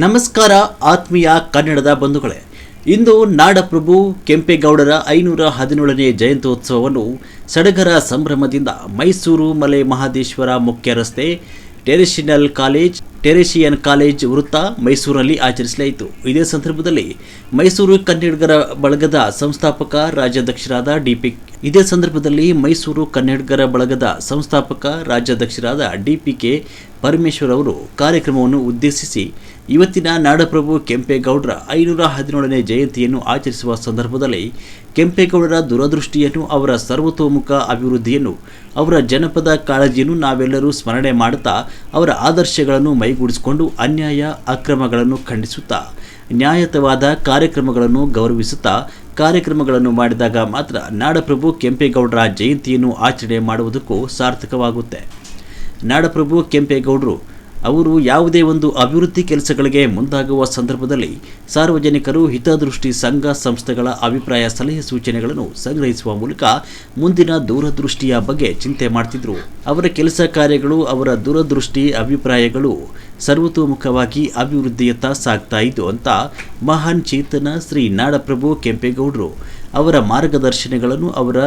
ನಮಸ್ಕಾರ ಆತ್ಮೀಯ ಕನ್ನಡದ ಬಂಧುಗಳೇ, ಇಂದು ನಾಡಪ್ರಭು ಕೆಂಪೇಗೌಡರ 517ನೇ ಜಯಂತ್ಯೋತ್ಸವವನ್ನು ಸಡಗರ ಸಂಭ್ರಮದಿಂದ ಮೈಸೂರು ಮಲೆ ಮಹದೇಶ್ವರ ಮುಖ್ಯ ರಸ್ತೆ ಟೆರೇಷಿಯನ್ ಕಾಲೇಜ್ ವೃತ್ತ ಮೈಸೂರಲ್ಲಿ ಆಚರಿಸಲಾಯಿತು. ಇದೇ ಸಂದರ್ಭದಲ್ಲಿ ಮೈಸೂರು ಕನ್ನಡಿಗರ ಬಳಗದ ಸಂಸ್ಥಾಪಕ ರಾಜ್ಯಾಧ್ಯಕ್ಷರಾದ ಡಿಪಿಕೆ ಪರಮೇಶ್ವರ್ ಅವರು ಕಾರ್ಯಕ್ರಮವನ್ನು ಉದ್ದೇಶಿಸಿ ಇವತ್ತಿನ ನಾಡಪ್ರಭು ಕೆಂಪೇಗೌಡರ 517ನೇ ಜಯಂತಿಯನ್ನು ಆಚರಿಸುವ ಸಂದರ್ಭದಲ್ಲಿ ಕೆಂಪೇಗೌಡರ ದೂರದೃಷ್ಟಿಯನ್ನು, ಅವರ ಸರ್ವತೋಮುಖ ಅಭಿವೃದ್ಧಿಯನ್ನು, ಅವರ ಜನಪದ ಕಾಳಜಿಯನ್ನು ನಾವೆಲ್ಲರೂ ಸ್ಮರಣೆ ಮಾಡುತ್ತಾ ಅವರ ಆದರ್ಶಗಳನ್ನು ಮೈಗೂಡಿಸಿಕೊಂಡು ಅನ್ಯಾಯ ಅಕ್ರಮಗಳನ್ನು ಖಂಡಿಸುತ್ತಾ ನ್ಯಾಯಯುತವಾದ ಕಾರ್ಯಕ್ರಮಗಳನ್ನು ಗೌರವಿಸುತ್ತಾ ಕಾರ್ಯಕ್ರಮಗಳನ್ನು ಮಾಡಿದಾಗ ಮಾತ್ರ ನಾಡಪ್ರಭು ಕೆಂಪೇಗೌಡರ ಜಯಂತಿಯನ್ನು ಆಚರಣೆ ಮಾಡುವುದಕ್ಕೂ ಸಾರ್ಥಕವಾಗುತ್ತೆ. ನಾಡಪ್ರಭು ಕೆಂಪೇಗೌಡರು ಅವರು ಯಾವುದೇ ಒಂದು ಅಭಿವೃದ್ಧಿ ಕೆಲಸಗಳಿಗೆ ಮುಂದಾಗುವ ಸಂದರ್ಭದಲ್ಲಿ ಸಾರ್ವಜನಿಕರು, ಹಿತದೃಷ್ಟಿ ಸಂಘ ಸಂಸ್ಥೆಗಳ ಅಭಿಪ್ರಾಯ ಸಲಹೆ ಸೂಚನೆಗಳನ್ನು ಸಂಗ್ರಹಿಸುವ ಮೂಲಕ ಮುಂದಿನ ದೂರದೃಷ್ಟಿಯ ಬಗ್ಗೆ ಚಿಂತೆ ಮಾಡ್ತಿದ್ರು. ಅವರ ಕೆಲಸ ಕಾರ್ಯಗಳು, ಅವರ ದೂರದೃಷ್ಟಿ ಅಭಿಪ್ರಾಯಗಳು ಸರ್ವತೋಮುಖವಾಗಿ ಅಭಿವೃದ್ಧಿಯತ್ತ ಸಾಗ್ತಾ ಇದ್ದು ಅಂತ ಮಹಾನ್ ಚೇತನ ಶ್ರೀ ನಾಡಪ್ರಭು ಕೆಂಪೇಗೌಡರು ಅವರ ಮಾರ್ಗದರ್ಶನಗಳನ್ನು, ಅವರ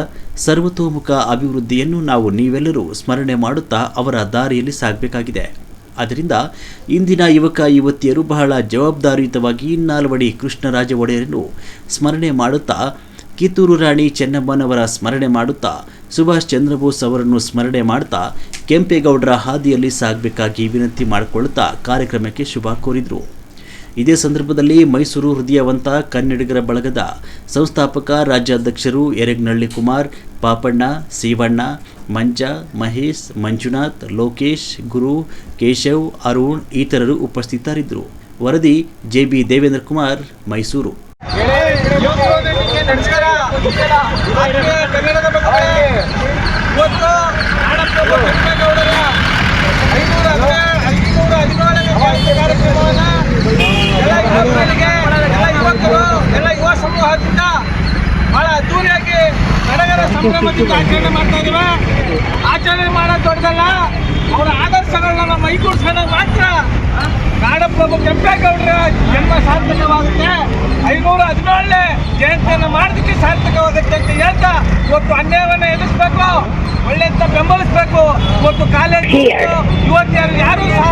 ಸರ್ವತೋಮುಖ ಅಭಿವೃದ್ಧಿಯನ್ನು ನಾವು ನೀವೆಲ್ಲರೂ ಸ್ಮರಣೆ ಮಾಡುತ್ತಾ ಅವರ ದಾರಿಯಲ್ಲಿ ಸಾಗಬೇಕಾಗಿದೆ. ಆದ್ದರಿಂದ ಇಂದಿನ ಯುವಕ ಯುವತಿಯರು ಬಹಳ ಜವಾಬ್ದಾರಿಯುತವಾಗಿ ನಾಲ್ವಡಿ ಕೃಷ್ಣರಾಜ ಒಡೆಯರನ್ನು ಸ್ಮರಣೆ ಮಾಡುತ್ತಾ, ಕಿತ್ತೂರು ರಾಣಿ ಚೆನ್ನಮ್ಮನವರ ಸ್ಮರಣೆ ಮಾಡುತ್ತಾ, ಸುಭಾಷ್ ಚಂದ್ರ ಬೋಸ್ ಅವರನ್ನು ಸ್ಮರಣೆ ಮಾಡುತ್ತಾ ಕೆಂಪೇಗೌಡರ ಹಾದಿಯಲ್ಲಿ ಸಾಗಬೇಕಾಗಿ ವಿನಂತಿ ಮಾಡಿಕೊಳ್ಳುತ್ತಾ ಕಾರ್ಯಕ್ರಮಕ್ಕೆ ಶುಭ ಕೋರಿದರು. ಇದೇ ಸಂದರ್ಭದಲ್ಲಿ ಮೈಸೂರು ಹೃದಯವಂತ ಕನ್ನಡಿಗರ ಬಳಗದ ಸಂಸ್ಥಾಪಕ ರಾಜ್ಯಾಧ್ಯಕ್ಷರು ಯರಗನಹಳ್ಳಿ ಕುಮಾರ್, ಪಾಪಣ್ಣ, ಸೀವಣ್ಣ, ಮಂಜ, ಮಹೇಶ್, ಮಂಜುನಾಥ್, ಲೋಕೇಶ್, ಗುರು, ಕೇಶವ್, ಅರುಣ್ ಇತರರು ಉಪಸ್ಥಿತರಿದ್ದರು. ವರದಿ JB ದೇವೇಂದ್ರ ಕುಮಾರ್, ಮೈಸೂರು. ಎಲ್ಲ ಯುವ ಸಮೂಹದಿಂದ ಬಹಳ ಅದ್ದೂರಿಯಾಗಿ ಸಡಗರ ಸಂಭ್ರಮದಿಂದ ಆಚರಣೆ ಮಾಡ್ತಾ ಇದ್ದೇವೆ. ಆಚರಣೆ ಮಾಡೋದು ದೊಡ್ಡದಲ್ಲ, ಅವರ ಆದರ್ಶಗಳನ್ನ ಮೈಗೂಡಿಸ್ಕೊಂಡಾಗ ಮಾತ್ರ ನಾಡಪ್ರಭು ಕೆಂಪೇಗೌಡರ ಜನ್ಮ ಸಾರ್ಥಕವಾಗುತ್ತೆ. 517ನೇ ಜಯಂತಿಯನ್ನು ಮಾಡೋದಕ್ಕೆ ಸಾರ್ಥಕವಾಗುತ್ತೆ ಅಂತ ಹೇಳ್ತಾ ಇವತ್ತು ಅನ್ಯಾಯವನ್ನು ಎದುರಿಸಬೇಕು, ಒಳ್ಳೆಯಂತ ಬೆಂಬಲಿಸಬೇಕು. ಇವತ್ತು ಕಾಲೇಜ್ ಯುವತಿಯರು ಯಾರೂ ಸಹ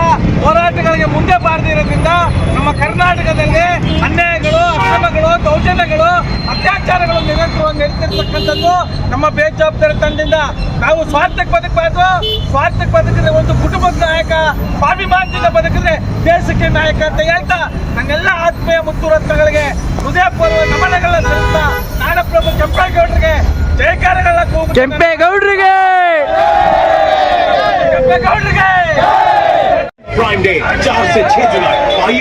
ಹೋರಾಟಗಳಿಗೆ ಮುಂದೆ ಬಾರದಿರೋದ್ರಿಂದ ನಮ್ಮ ಕರ್ನಾಟಕದಲ್ಲಿ ಅನ್ಯಾಯಗಳು, ಅಕ್ರಮಗಳು, ದೌರ್ಜನ್ಯಗಳು, ಅತ್ಯಾಚಾರಗಳು ನಿರಂತರವಾಗಿ ನಡೀತಿರ್ತಕ್ಕಂಥದ್ದು ನಮ್ಮ ಬೇಜವಾಬ್ದಾರಿ ತಂಡದಿಂದ. ನಾವು ಸ್ವಾರ್ಥಕ್ಕೆ ಬದುಕಬಾರ್ದು. ಸ್ವಾರ್ಥಕ್ಕೆ ಬದುಕಿದ್ರೆ ಒಂದು ಕುಟುಂಬದ ನಾಯಕ, ಸ್ವಾಭಿಮಾನದಿಂದ ಬದುಕಿದ್ರೆ ದೇಶಕ್ಕೆ ನಾಯಕ ಅಂತ ಹೇಳ್ತಾ ನನ್ನೆಲ್ಲ ಆತ್ಮೀಯ ಮುತ್ತುರತ್ನಗಳಿಗೆ ಹೃದಯಪೂರ್ವ ನಮನಗಳನ್ನ ಸಲ್ಲಿಸ್ತಾ ನಾಡಪ್ರಭು ಕೆಂಪೇಗೌಡರಿಗೆ ಜಯಕಾರಗಳ ಕೆಂಪೇಗೌಡರಿಗೆ Prime Day 4 से 6 जुलाई।